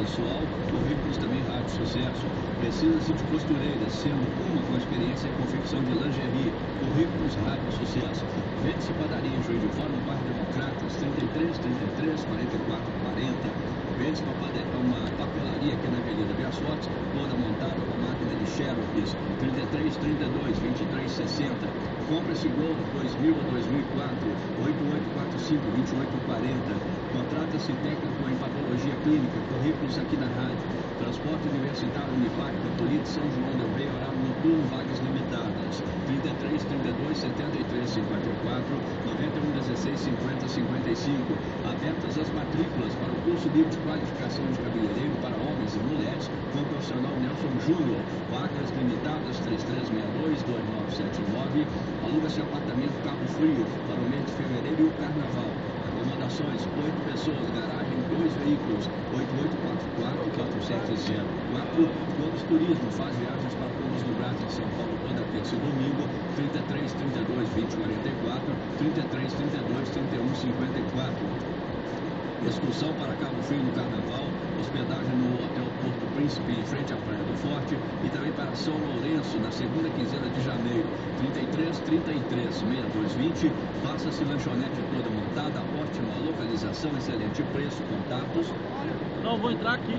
pessoal, currículos também rádio sucesso. Precisa-se de costureiras, sendo uma com experiência em confecção de lingerie. Currículos rádio sucesso. Vende-se padaria em Juiz de Fora, no bairro Democratas, 33 33 44 40. Vende-se uma papelaria aqui na Avenida Bias Fortes, toda montada com máquina de Xerox, 33 32 23 60. Compra-se Gol 2000 a 2004, 8845 2840. Contrata-se técnico em patologia clínica, currículos aqui na rádio. Transporte universitário Unifac, Polícia São João del Rei, horário noturno, vagas limitadas. 33 32 73 54, 91 16 50 55. Abertas as matrículas para o curso livre de qualificação de cabeleireiro para homens e mulheres com o profissional Nelson Júnior. Vagas limitadas 3362 2979. Aluga-se apartamento Cabo Frio para o mês de fevereiro e o carnaval. Acomodações, 8 pessoas, garagem, 2 veículos, 8844-4704. Globos Turismo faz viagens para Povos do Brasil em São Paulo toda terça e domingo, 33 32 20 44, 33 32 31 54. Excursão para Cabo Frio no Carnaval, hospedagem no Hotel Porto Príncipe, em frente à Praia do Forte, e também para São Lourenço, na segunda quinzena de janeiro, 33 33 62 20. Faça-se lanchonete toda montada, ótima localização, excelente preço, contatos. Não, vou entrar aqui.